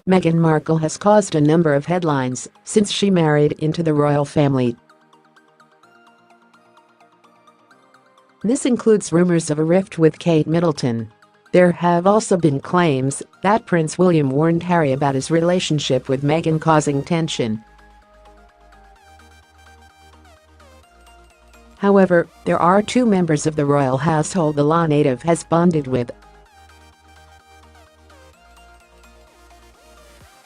Meghan Markle has caused a number of headlines since she married into the royal family. This includes rumors of a rift with Kate Middleton. There have also been claims that Prince William warned Harry about his relationship with Meghan, causing tension. However, there are two members of the royal household the law native has bonded with.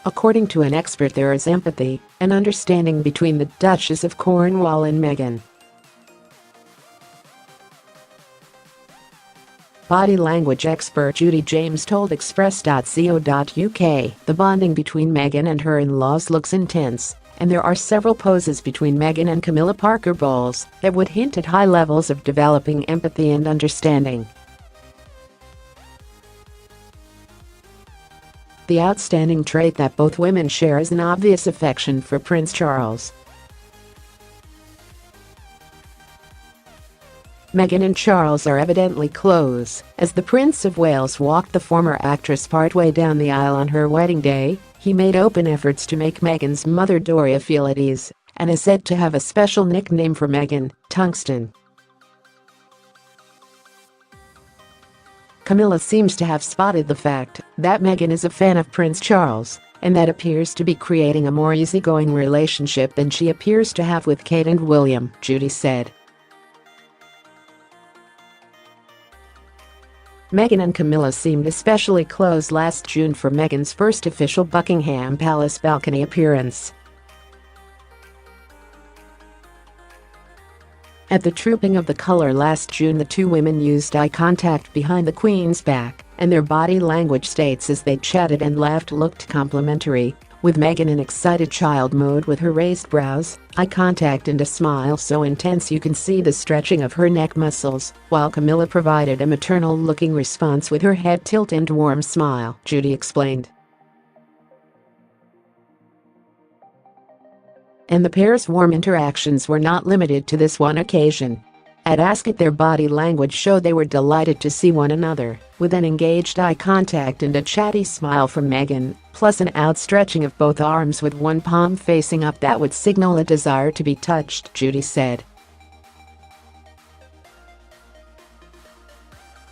According to an expert, there is empathy and understanding between the Duchess of Cornwall and Meghan. Body language expert Judi James told Express.co.uk the bonding between Meghan and her in-laws looks intense, and there are several poses between Meghan and Camilla Parker Bowles that would hint at high levels of developing empathy and understanding. The outstanding trait that both women share is an obvious affection for Prince Charles. Meghan and Charles are evidently close. As the Prince of Wales walked the former actress partway down the aisle on her wedding day, he made open efforts to make Meghan's mother Doria feel at ease, and is said to have a special nickname for Meghan, Tungsten. Camilla seems to have spotted the fact that Meghan is a fan of Prince Charles, and that appears to be creating a more easygoing relationship than she appears to have with Kate and William, Judi said. Meghan and Camilla seemed especially close last June for Meghan's first official Buckingham Palace balcony appearance. At the Trooping of the Colour last June, the two women used eye contact behind the Queen's back, and their body language states as they chatted and laughed looked complimentary, with Meghan in excited child mode with her raised brows, eye contact and a smile so intense you can see the stretching of her neck muscles, while Camilla provided a maternal-looking response with her head tilt and warm smile, Judi explained. And the pair's warm interactions were not limited to this one occasion. At Ascot, their body language showed they were delighted to see one another, with an engaged eye contact and a chatty smile from Meghan, plus an outstretching of both arms with one palm facing up that would signal a desire to be touched, Judi said.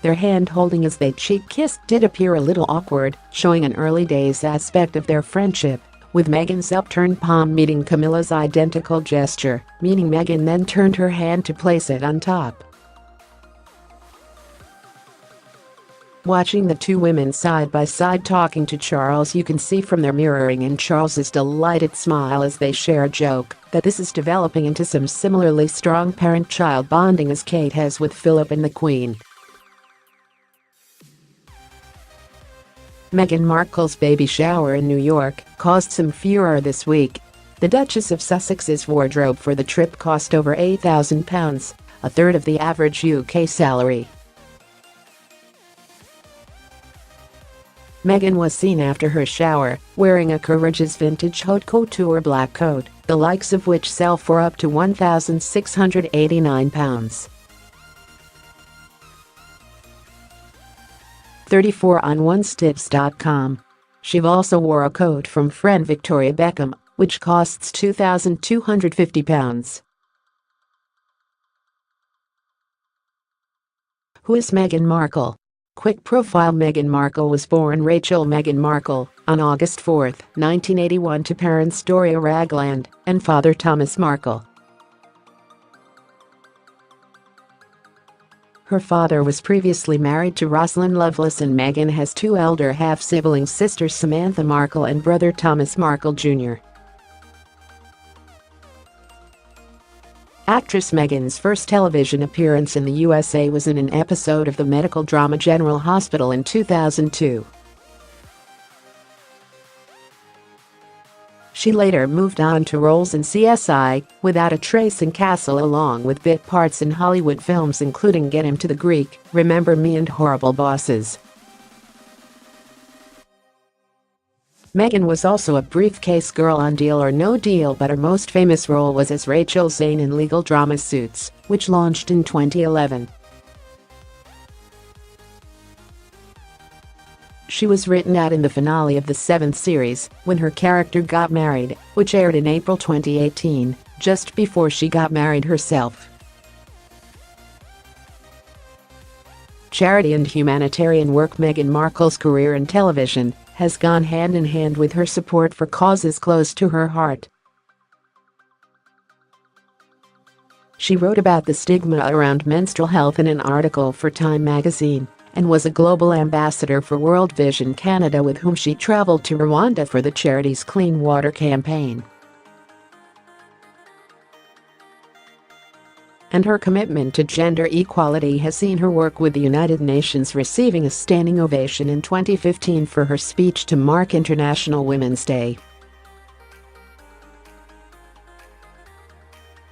Their hand-holding as they cheek-kissed did appear a little awkward, showing an early days aspect of their friendship, with Meghan's upturned palm meeting Camilla's identical gesture, meaning Meghan then turned her hand to place it on top. Watching the two women side by side talking to Charles, you can see from their mirroring in Charles's delighted smile as they share a joke that this is developing into some similarly strong parent-child bonding as Kate has with Philip and the Queen. Meghan Markle's baby shower in New York caused some furore this week. The Duchess of Sussex's wardrobe for the trip cost over £8,000, a third of the average UK salary. Meghan was seen after her shower wearing a Courrèges vintage Haute Couture black coat, the likes of which sell for up to £1,689. 34 on onestips.com. She also wore a coat from friend Victoria Beckham, which costs £2,250. Who is Meghan Markle? Quick profile: Meghan Markle was born Rachel Meghan Markle on August 4, 1981 to parents Doria Ragland and father Thomas Markle. Her father was previously married to Rosalind Lovelace, and Meghan has two elder half-siblings, sisters Samantha Markle and brother Thomas Markle Jr. Actress Meghan's first television appearance in the USA was in an episode of the medical drama General Hospital in 2002. She later moved on to roles in CSI, Without a Trace and Castle, along with bit parts in Hollywood films including Get Him to the Greek, Remember Me and Horrible Bosses. Meghan was also a briefcase girl on Deal or No Deal, but her most famous role was as Rachel Zane in legal drama Suits, which launched in 2011. She was written out in the finale of the 7th series, When Her Character Got Married, which aired in April 2018, just before she got married herself. Charity and humanitarian work. Meghan Markle's career in television has gone hand in hand with her support for causes close to her heart. She wrote about the stigma around menstrual health in an article for Time magazine and was a global ambassador for World Vision Canada, with whom she traveled to Rwanda for the charity's Clean Water campaign. And her commitment to gender equality has seen her work with the United Nations, receiving a standing ovation in 2015 for her speech to mark International Women's Day.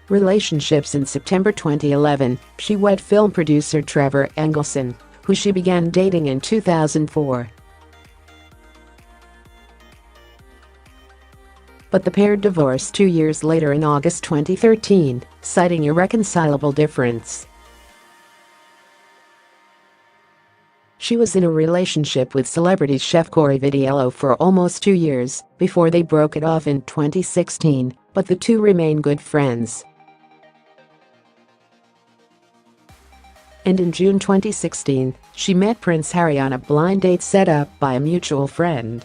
Relationships. In September 2011, she wed film producer Trevor Engelson, who she began dating in 2004. But the pair divorced 2 years later in August 2013, citing irreconcilable difference. She was in a relationship with celebrity chef Courrèges for almost 2 years before they broke it off in 2016, but the two remain good friends. And in June 2016, she met Prince Harry on a blind date set up by a mutual friend.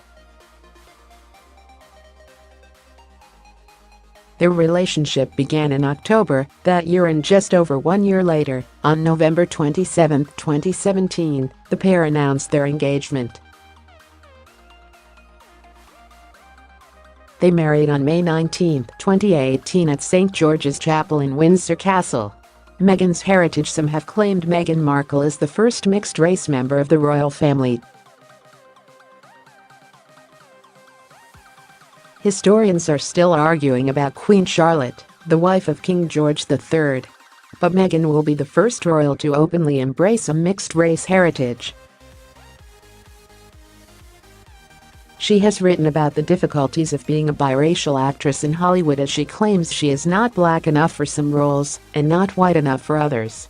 Their relationship began in October that year, and just over 1 year later, on November 27, 2017, the pair announced their engagement. They married on May 19, 2018 at St. George's Chapel in Windsor Castle. Meghan's heritage. Some have claimed Meghan Markle is the first mixed-race member of the royal family. Historians are still arguing about Queen Charlotte, the wife of King George III. But Meghan will be the first royal to openly embrace a mixed-race heritage. She has written about the difficulties of being a biracial actress in Hollywood, as she claims she is not black enough for some roles and not white enough for others.